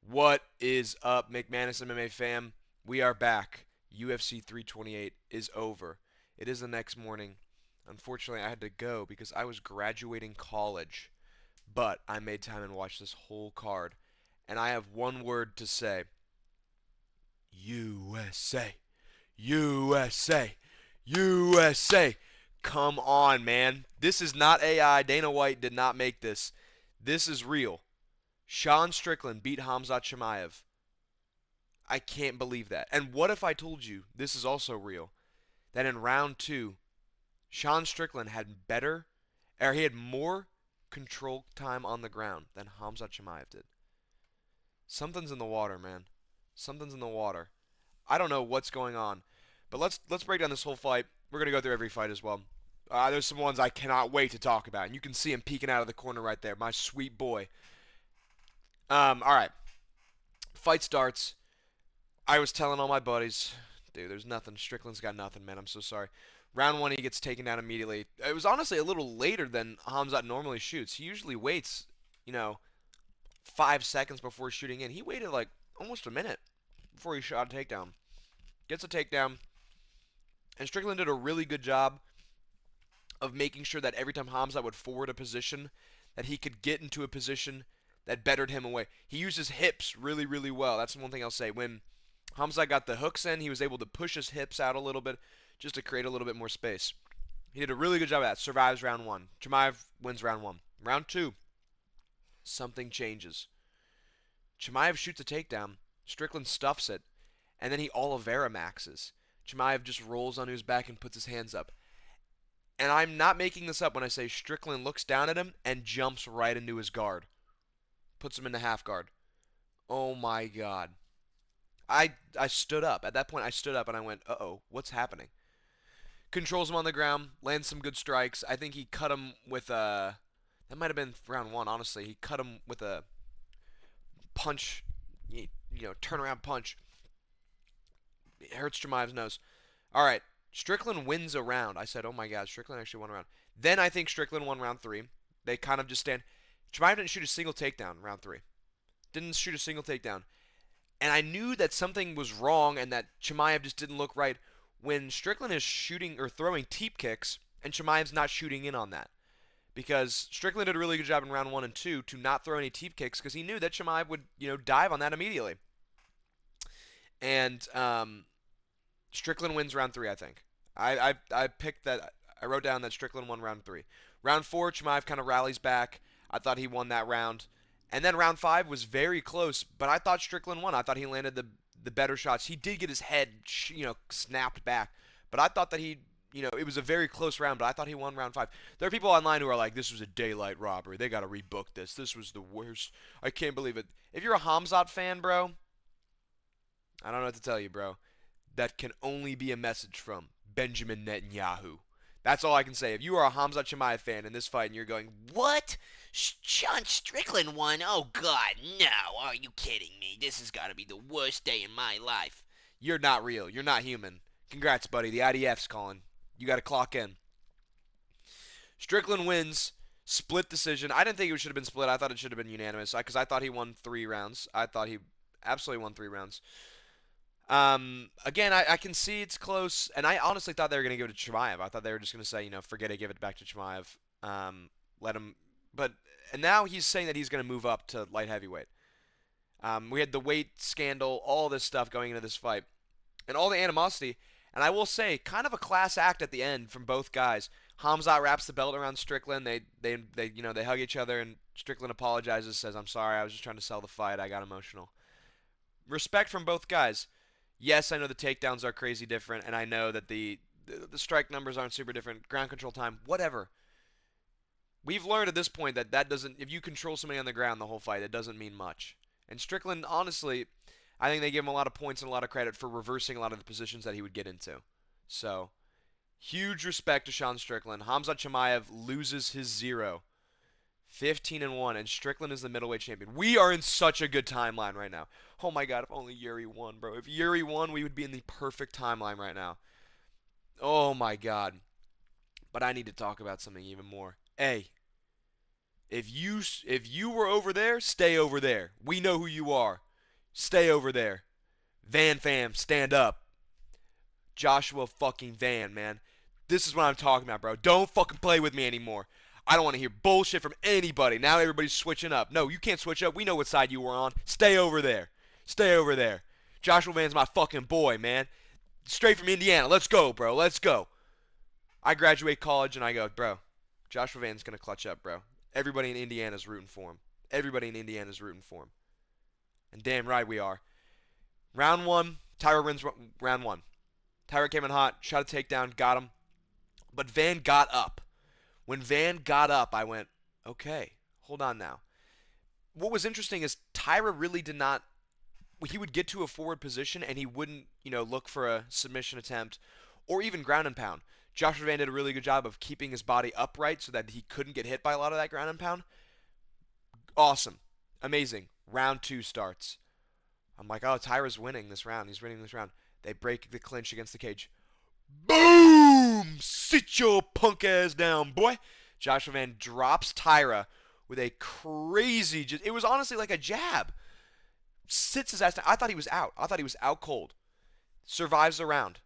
What is up, McManus MMA fam? We are back. UFC 328 is over. It is the next morning. Unfortunately, I had to go because I was graduating college, but I made time and watched this whole card. And I have one word to say: USA. USA. USA. Come on, man. This is not AI. Dana White did not make this. This is real. Sean Strickland beat Hamzat Chimaev. I can't believe that. And what if I told you this is also real? That in round two, Sean Strickland had he had more control time on the ground than Hamzat Chimaev did. Something's in the water, man. Something's in the water. I don't know what's going on, but let's break down this whole fight. We're gonna go through every fight as well. There's some ones I cannot wait to talk about, and you can see him peeking out of the corner right there, my sweet boy. All right. Fight starts. I was telling all my buddies, dude, there's nothing. Strickland's got nothing, man. I'm so sorry. Round one, he gets taken down immediately. It was honestly a little later than Hamzat normally shoots. He usually waits, 5 seconds before shooting in. He waited like almost a minute before he shot a takedown. Gets a takedown, and Strickland did a really good job of making sure that every time Hamzat would forward a position, that he could get into a position that bettered him away. He used his hips really, really well. That's the one thing I'll say. When Hamzat got the hooks in, he was able to push his hips out a little bit just to create a little bit more space. He did a really good job of that. Survives round one. Chimaev wins round one. Round two, something changes. Chimaev shoots a takedown. Strickland stuffs it, and then he Oliveira maxes. Chimaev just rolls onto his back and puts his hands up. And I'm not making this up when I say Strickland looks down at him and jumps right into his guard. Puts him into half guard. Oh my god. I stood up. At that point, I stood up and I went, uh-oh, what's happening? Controls him on the ground, lands some good strikes. I think he cut him with a... That might have been round one, honestly. He cut him with a punch, turnaround punch. It hurts Chimaev's nose. All right, Strickland wins a round. I said, oh my god, Strickland actually won a round. Then I think Strickland won round three. They kind of just stand... Chimaev didn't shoot a single takedown round three. Didn't shoot a single takedown. And I knew that something was wrong and that Chimaev just didn't look right when Strickland is shooting or throwing teep kicks and Chimaev's not shooting in on that. Because Strickland did a really good job in round one and two to not throw any teep kicks because he knew that Chimaev would, dive on that immediately. And Strickland wins round three, I think. I picked that. I wrote down that Strickland won round three. Round four, Chimaev kind of rallies back. I thought he won that round. And then round five was very close, but I thought Strickland won. I thought he landed the better shots. He did get his head, snapped back, but I thought that it was a very close round, but I thought he won round five. There are people online who are like, this was a daylight robbery. They got to rebook this. This was the worst. I can't believe it. If you're a Hamzat fan, bro, I don't know what to tell you, bro. That can only be a message from Benjamin Netanyahu. That's all I can say. If you are a Hamzat Chimaev fan in this fight and you're going, what? Sean Strickland won? Oh, God, no. Are you kidding me? This has got to be the worst day in my life. You're not real. You're not human. Congrats, buddy. The IDF's calling. You got to clock in. Strickland wins. Split decision. I didn't think it should have been split. I thought it should have been unanimous because I thought he won 3 rounds. I thought he absolutely won 3 rounds. Again, I can see it's close, and I honestly thought they were going to give it to Chimaev. I thought they were just going to say, forget it, give it back to Chimaev. Let him. And now he's saying that he's going to move up to light heavyweight. We had the weight scandal, all this stuff going into this fight, and all the animosity. And I will say, kind of a class act at the end from both guys. Hamzat wraps the belt around Strickland. They hug each other, and Strickland apologizes, says, "I'm sorry, I was just trying to sell the fight. I got emotional." Respect from both guys. Yes, I know the takedowns are crazy different, and I know that the strike numbers aren't super different. Ground control time, whatever. We've learned at this point that doesn't. If you control somebody on the ground the whole fight, it doesn't mean much. And Strickland, honestly, I think they give him a lot of points and a lot of credit for reversing a lot of the positions that he would get into. So, huge respect to Sean Strickland. Hamzat Chimaev loses his 15-1, and Strickland is the middleweight champion. We are in such a good timeline right now. Oh my god, if only Yuri won, bro. If Yuri won, we would be in the perfect timeline right now. Oh my god. But I need to talk about something even more. Hey, if you were over there, stay over there. We know who you are. Stay over there. Van fam, stand up. Joshua fucking Van, man. This is what I'm talking about, bro. Don't fucking play with me anymore. I don't want to hear bullshit from anybody. Now everybody's switching up. No, you can't switch up. We know what side you were on. Stay over there. Stay over there. Joshua Van's my fucking boy, man. Straight from Indiana. Let's go, bro. Let's go. I graduate college and I go, bro, Joshua Van's going to clutch up, bro. Everybody in Indiana's rooting for him. Everybody in Indiana's rooting for him. And damn right we are. Round one, Tyra wins round one. Tyra came in hot, shot a takedown, got him. But Van got up. When Van got up, I went, okay, hold on now. What was interesting is Tyra really did not, he would get to a forward position and he wouldn't, look for a submission attempt or even ground and pound. Joshua Van did a really good job of keeping his body upright so that he couldn't get hit by a lot of that ground and pound. Awesome. Amazing. Round two starts. I'm like, oh, Tyra's winning this round. He's winning this round. They break the clinch against the cage. Boom! Sit your punk ass down, boy. Joshua Van drops Tyra with a crazy, it was honestly like a jab. Sits his ass down. I thought he was out. I thought he was out cold. Survives the round.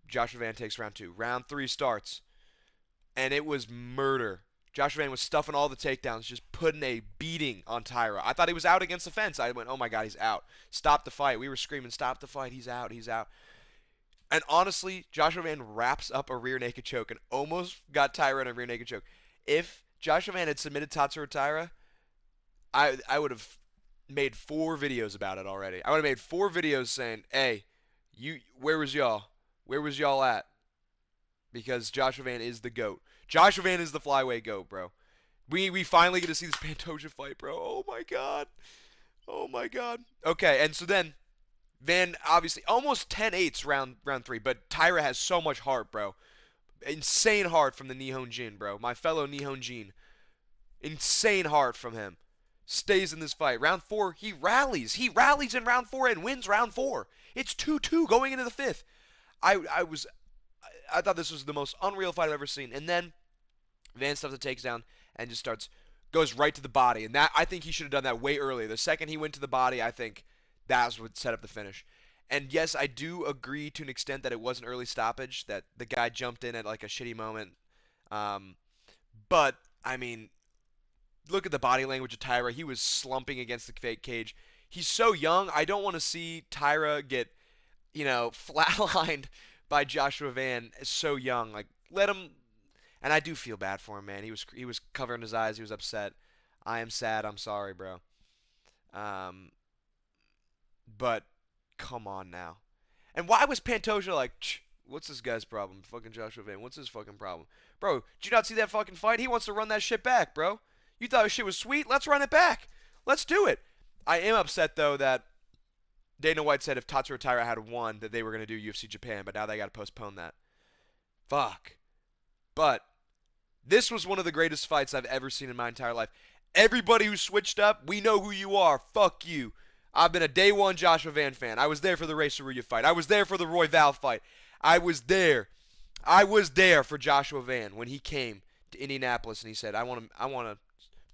Joshua Van takes round two. Round three starts. And it was murder. Joshua Van was stuffing all the takedowns, just putting a beating on Tyra. I thought he was out against the fence. I went, oh my God, he's out. Stop the fight. We were screaming, stop the fight. He's out. He's out. And honestly, Joshua Van wraps up a rear naked choke and almost got Tyra in a rear naked choke. If Joshua Van had submitted Tatsuro Tyra, I would have made 4 videos about it already. I would have made 4 videos saying, hey, where was y'all? Where was y'all at? Because Joshua Van is the GOAT. Joshua Van is the flyweight GOAT, bro. We finally get to see this Pantoja fight, bro. Oh, my God. Oh, my God. Okay, and so then Van, obviously, almost 10-8 round 3, but Tyra has so much heart, bro. Insane heart from the Nihon Jin, bro. My fellow Nihon Jin. Insane heart from him. Stays in this fight. Round 4, he rallies. He rallies in round 4 and wins round 4. It's 2-2 going into the 5th. I thought this was the most unreal fight I've ever seen. And then Van stuffs the takedown and just goes right to the body. And that, I think he should have done that way earlier. The second he went to the body, I think that's what set up the finish. And yes, I do agree to an extent that it was an early stoppage, that the guy jumped in at like a shitty moment. But, I mean, look at the body language of Tyra. He was slumping against the fake cage. He's so young. I don't want to see Tyra get, flatlined by Joshua Van so young. Like, let him. And I do feel bad for him, man. He was covering his eyes. He was upset. I am sad. I'm sorry, bro. But come on now. And why was Pantoja like, what's this guy's problem? Fucking Joshua Van. What's his fucking problem? Bro, did you not see that fucking fight? He wants to run that shit back, bro. You thought his shit was sweet? Let's run it back. Let's do it. I am upset, though, that Dana White said if Tatsuro Taira had won, that they were going to do UFC Japan, but now they got to postpone that. Fuck. But this was one of the greatest fights I've ever seen in my entire life. Everybody who switched up, we know who you are. Fuck you. I've been a day one Joshua Van fan. I was there for the Ray Saruya fight. I was there for the Roy Val fight. I was there. I was there for Joshua Van when he came to Indianapolis and he said, I want to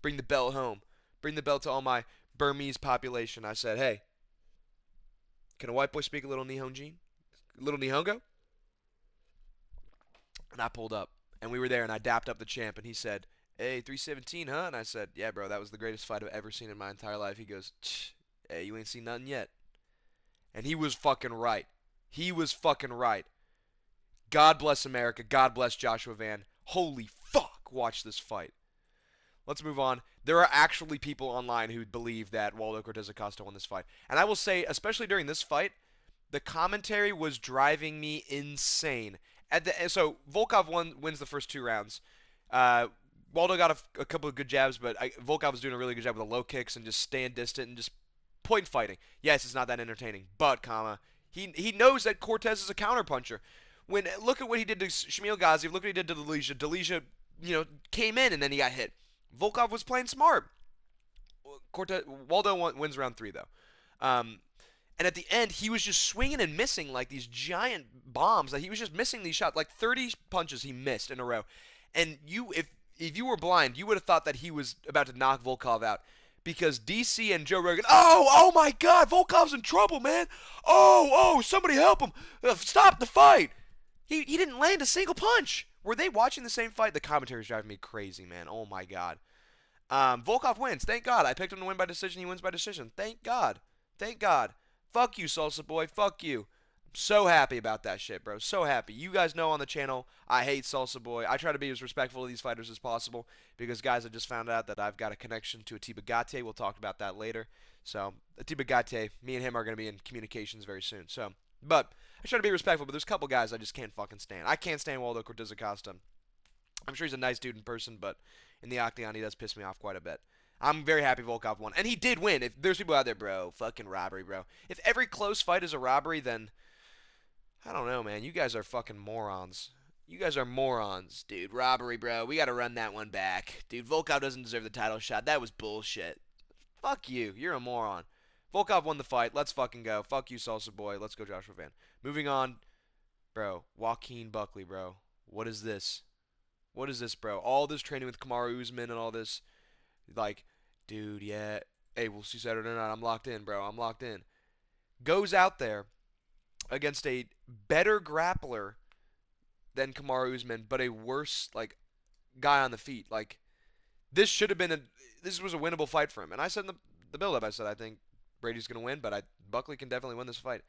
bring the belt home. Bring the belt to all my Burmese population. I said, hey, can a white boy speak a little Nihonjin? A little Nihongo? And I pulled up. And we were there, and I dapped up the champ, and he said, hey, 317, huh? And I said, yeah, bro, that was the greatest fight I've ever seen in my entire life. He goes, hey, you ain't seen nothing yet. And he was fucking right. He was fucking right. God bless America. God bless Joshua Van. Holy fuck, watch this fight. Let's move on. There are actually people online who believe that Waldo Cortez Acosta won this fight. And I will say, especially during this fight, the commentary was driving me insane. So Volkov wins the first 2 rounds. Waldo got a couple of good jabs, but Volkov was doing a really good job with the low kicks and just staying distant and just point fighting. Yes, it's not that entertaining, but he knows that Cortez is a counterpuncher. Look at what he did to Shamil Ghazi. Look what he did to Delecia. Delecia, came in and then he got hit. Volkov was playing smart. Waldo wins round 3 though. And at the end, he was just swinging and missing like these giant bombs. Like he was just missing these shots, like 30 punches he missed in a row. And if you were blind, you would have thought that he was about to knock Volkov out. because DC and Joe Rogan, oh my God, Volkov's in trouble, man. Oh, somebody help him. Stop the fight. He didn't land a single punch. Were they watching the same fight? The commentary's driving me crazy, man. Oh my God. Volkov wins. Thank God. I picked him to win by decision. He wins by decision. Thank God. Thank God. Fuck you, Salsa Boy. Fuck you. I'm so happy about that shit, bro. So happy. You guys know on the channel, I hate Salsa Boy. I try to be as respectful of these fighters as possible because, guys, I just found out that I've got a connection to Atiba Gate. We'll talk about that later. So, Atiba Gate, me and him are going to be in communications very soon. So, but I try to be respectful, but there's a couple guys I just can't fucking stand. I can't stand Waldo Cortez Acosta. I'm sure he's a nice dude in person, but in the octagon, he does piss me off quite a bit. I'm very happy Volkov won. And he did win. If there's people out there, bro, fucking robbery, bro. If every close fight is a robbery, then I don't know, man. You guys are fucking morons. You guys are morons, dude. Robbery, bro. We got to run that one back. Dude, Volkov doesn't deserve the title shot. That was bullshit. Fuck you. You're a moron. Volkov won the fight. Let's fucking go. Fuck you, Salsa Boy. Let's go, Joshua Van. Moving on. Bro, Joaquin Buckley, bro. What is this? What is this, bro? All this training with Kamaru Usman and all this. Like, dude, yeah. Hey, we'll see Saturday night. I'm locked in, bro. I'm locked in. Goes out there against a better grappler than Kamaru Usman, but a worse, like, guy on the feet. Like, this should have been this was a winnable fight for him. And I said in the build-up, I said, I think Brady's going to win, but Buckley can definitely win this fight.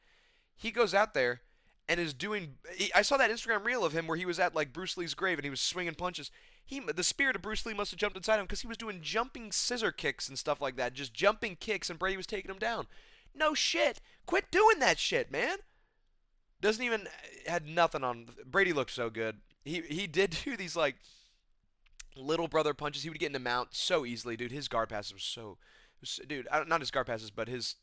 He goes out there and is doing. I saw that Instagram reel of him where he was at like Bruce Lee's grave and he was swinging punches. The spirit of Bruce Lee must have jumped inside him because he was doing jumping scissor kicks and stuff like that, just jumping kicks, and Brady was taking him down. No shit, quit doing that shit, man. Doesn't even had nothing on. Brady looked so good. He did do these like little brother punches. He would get into mount so easily, dude. His guard passes dude. Not his guard passes, but his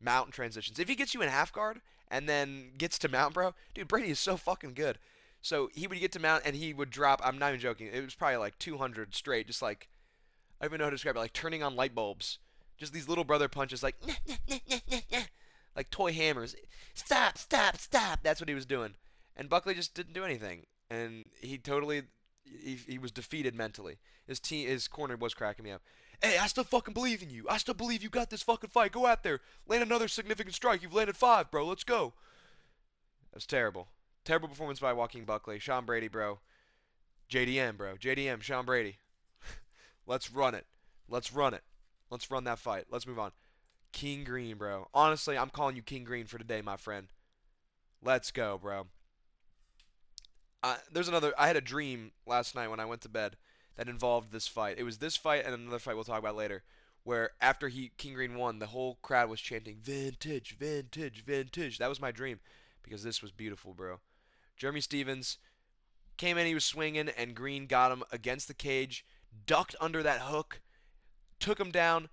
mount transitions. If he gets you in half guard and then gets to mount, bro, dude, Brady is so fucking good. So he would get to mount and he would drop. I'm not even joking. It was probably like 200 straight, just like I don't even know how to describe it. Like turning on light bulbs. Just these little brother punches, like like toy hammers. Stop, stop, stop. That's what he was doing. And Buckley just didn't do anything. And he totally, he was defeated mentally. His corner was cracking me up. Hey, I still fucking believe in you. I still believe you got this fucking fight. Go out there. Land another significant strike. You've landed 5, bro. Let's go. That was terrible. Terrible performance by Joaquin Buckley. Sean Brady, bro. JDM, bro. JDM, Sean Brady. Let's run it. Let's run it. Let's run that fight. Let's move on. King Green, bro. Honestly, I'm calling you King Green for today, my friend. Let's go, bro. There's another. I had a dream last night when I went to bed that involved this fight. It was this fight and another fight we'll talk about later, where after King Green won, the whole crowd was chanting "Vintage, vintage, vintage." That was my dream because this was beautiful, bro. Jeremy Stevens came in, he was swinging, and Green got him against the cage, ducked under that hook, took him down,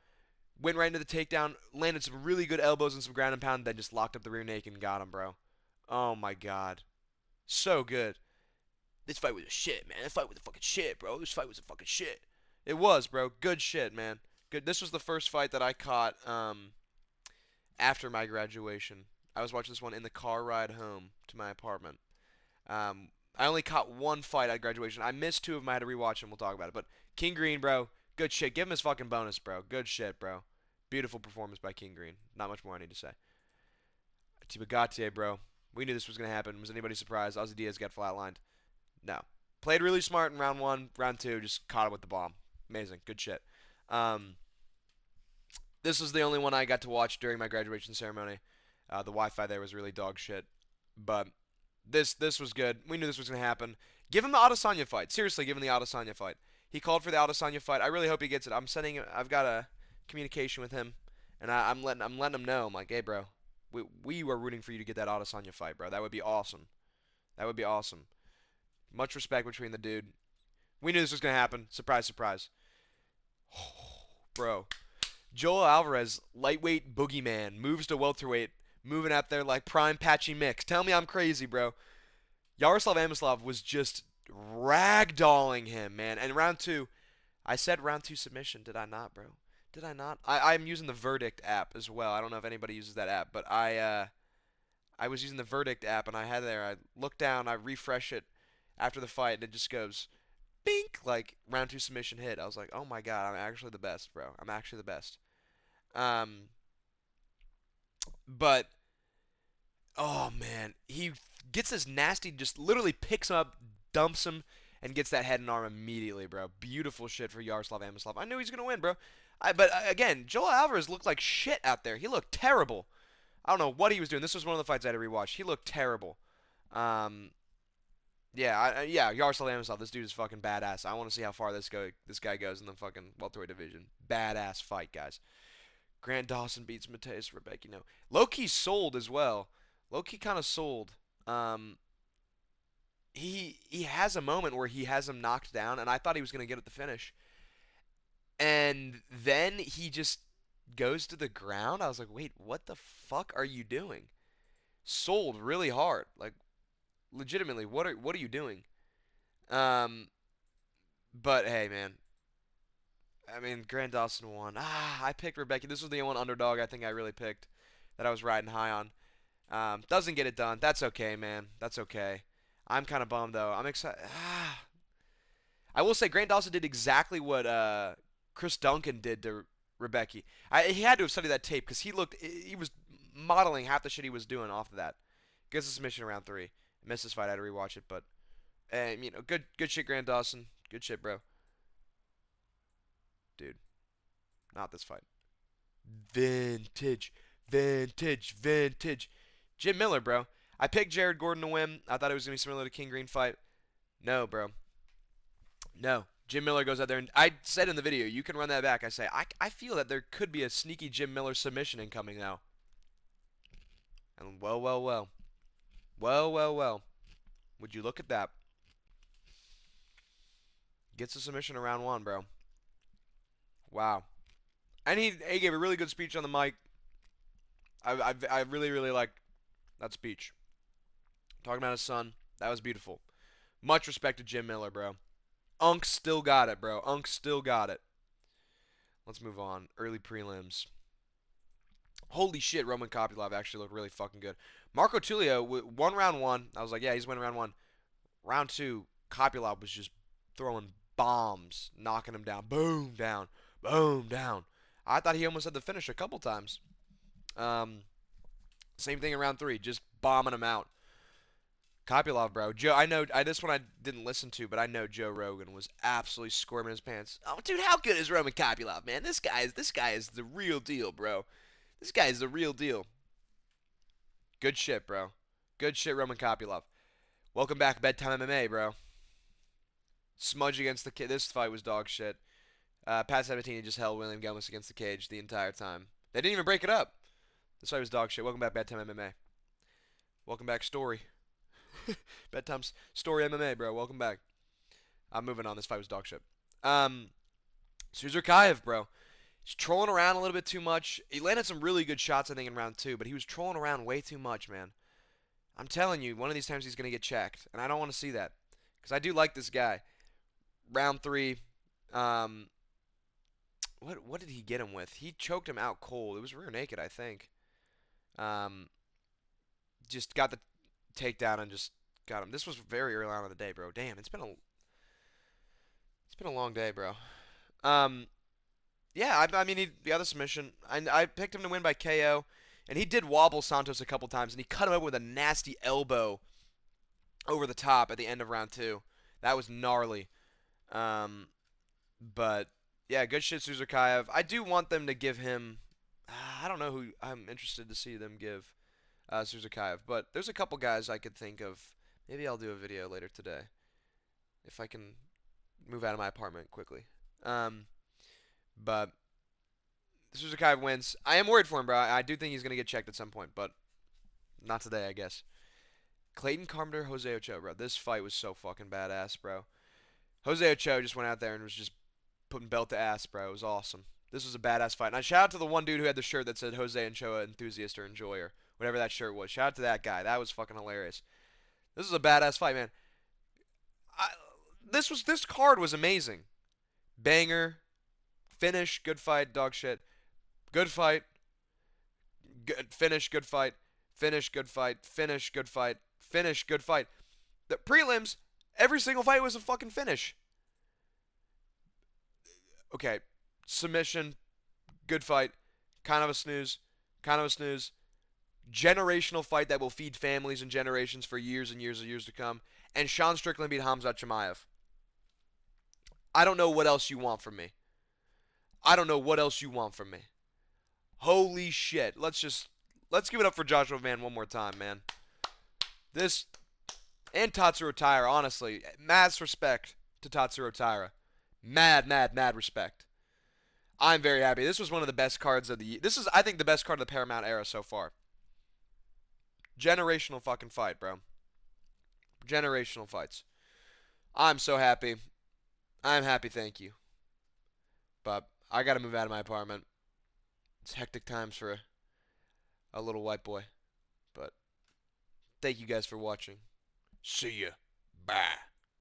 went right into the takedown, landed some really good elbows and some ground and pound, then just locked up the rear naked and got him, bro. Oh my God. So good. This fight was a shit, man. This fight was a fucking shit, bro. This fight was a fucking shit. It was, bro. Good shit, man. Good. This was the first fight that I caught after my graduation. I was watching this one in the car ride home to my apartment. I only caught one fight at graduation. I missed 2 of them. I had to rewatch them. We'll talk about it. But King Green, bro. Good shit. Give him his fucking bonus, bro. Good shit, bro. Beautiful performance by King Green. Not much more I need to say. Tibagate, bro. We knew this was going to happen. Was anybody surprised? Ozzy Diaz got flatlined. No. Played really smart in round 1. Round 2, just caught him with the bomb. Amazing. Good shit. This was the only one I got to watch during my graduation ceremony. The Wi-Fi there was really dog shit. But this was good. We knew this was going to happen. Give him the Adesanya fight. Seriously, give him the Adesanya fight. He called for the Adesanya fight. I really hope he gets it. I've got a communication with him, and I'm letting him know. I'm like, hey, bro, we were rooting for you to get that Adesanya fight, bro. That would be awesome. That would be awesome. Much respect between the dude. We knew this was gonna happen. Surprise, surprise. Oh, bro, Joel Alvarez, lightweight boogeyman, moves to welterweight, moving out there like prime Patchy Mix. Tell me I'm crazy, bro. Yaroslav Amosov was just ragdolling him, man. And round 2, I said round 2 submission. Did I not, bro? Did I not? I'm using the Verdict app as well. I don't know if anybody uses that app, but I was using the Verdict app, and I had there. I look down, I refresh it after the fight, and it just goes bink, like round 2 submission hit. I was like, oh my god, I'm actually the best, bro. I'm actually the best. Um, but oh man, he gets this nasty, just literally picks him up, dumps him, and gets that head and arm immediately, bro. Beautiful shit for Yaroslav Amosov. I knew he was gonna win, bro. But again, Joel Alvarez looked like shit out there. He looked terrible. I don't know what he was doing. This was one of the fights I had to rewatch. He looked terrible. Um, yeah, Yaroslav Amosov. This dude is fucking badass. I want to see how far this guy goes in the fucking welterweight division. Badass fight, guys. Grant Dawson beats Mateus Rebecca. No, low-key sold as well. Low-key kind of sold. Um, he has a moment where he has him knocked down, and I thought he was gonna get at the finish, and then he just goes to the ground. I was like, wait, what the fuck are you doing? Sold really hard, like legitimately. What are you doing? Um, but hey, man. I mean, Grant Dawson won. I picked Rebecca. This was the one underdog I think I really picked that I was riding high on. Doesn't get it done. That's okay, man. That's okay. I'm kind of bummed though. I'm excited. I will say Grant Dawson did exactly what Chris Duncan did to Rebecca. He had to have studied that tape because he was modeling half the shit he was doing off of that. Gets a submission around 3. Missed this fight. I had to rewatch it, but good shit, Grant Dawson. Good shit, bro. Dude, not this fight. Vintage, vintage, vintage. Jim Miller, bro. I picked Jared Gordon to win. I thought it was going to be similar to King Green fight. No, bro. No. Jim Miller goes out there, and I said in the video, you can run that back. I say, I feel that there could be a sneaky Jim Miller submission incoming now. And well, well, well. Well, well, well. Would you look at that? Gets a submission in round 1, bro. Wow. And he gave a really good speech on the mic. I really, really liked that speech. Talking about his son. That was beautiful. Much respect to Jim Miller, bro. Unk still got it, bro. Unk still got it. Let's move on. Early prelims. Holy shit, Roman Kopylov actually looked really fucking good. Marco Tulio won round 1. I was like, yeah, he's winning round 1. Round 2, Kopylov was just throwing bombs, knocking him down. Boom, down. Boom, down. I thought he almost had the finish a couple times. Same thing in round 3, just bombing him out. Kopylov, bro. This one I didn't listen to, but I know Joe Rogan was absolutely squirming his pants. Oh, dude, how good is Roman Kopylov, man? This guy is the real deal, bro. This guy is the real deal. Good shit, bro. Good shit, Roman Kopylov. Welcome back, Bedtime MMA, bro. Smudge against the kid. This fight was dog shit. Pat Sabatini just held William Gomez against the cage the entire time. They didn't even break it up. This fight was dog shit. Welcome back, Bedtime MMA. Welcome back, Story. Bedtime's Story MMA, bro. Welcome back. I'm moving on. This fight was dog shit. Suzurkaev, bro. He's trolling around a little bit too much. He landed some really good shots, I think, in round 2, but he was trolling around way too much, man. I'm telling you, one of these times he's going to get checked, and I don't want to see that because I do like this guy. Round 3, what did he get him with? He choked him out cold. It was rear naked, I think. Just got the takedown and just got him. This was very early on in the day, bro. Damn, it's been a long day, bro. Yeah, I mean, the other submission, I picked him to win by KO, and he did wobble Santos a couple times, and he cut him up with a nasty elbow over the top at the end of round 2. That was gnarly. But yeah, good shit, Suzurkaev. I do want them to give him. I don't know who I'm interested to see them give Suzurkaev, but there's a couple guys I could think of. Maybe I'll do a video later today if I can move out of my apartment quickly. But Suzurkaev wins. I am worried for him, bro. I do think he's gonna get checked at some point, but not today, I guess. Clayton Carpenter, Jose Ochoa, bro. This fight was so fucking badass, bro. Jose Ochoa just went out there and was just putting belt to ass, bro. It was awesome. This was a badass fight. And I shout out to the one dude who had the shirt that said Jose Ochoa enthusiast or enjoyer, whatever that shirt was. Shout out to that guy. That was fucking hilarious. This was a badass fight, man. This card was amazing. Banger, finish, good fight, dog shit. Good fight, good finish, good fight, finish, good fight, finish, good fight, finish, good fight. The prelims, every single fight was a fucking finish. Okay, submission, good fight, kind of a snooze, kind of a snooze. Generational fight that will feed families and generations for years and years and years to come. And Sean Strickland beat Hamzat Chimaev. I don't know what else you want from me. I don't know what else you want from me. Holy shit. Let's give it up for Joshua Van one more time, man. This and Tatsuro Taira, honestly, mad respect to Tatsuro Taira. Mad respect. I'm very happy. This was one of the best cards of the year. This is, I think, the best card of the Paramount era so far. Generational fucking fight, bro. Generational fights. I'm so happy. I'm happy, thank you. But I gotta move out of my apartment. It's hectic times for a little white boy. But thank you guys for watching. See ya. Bye.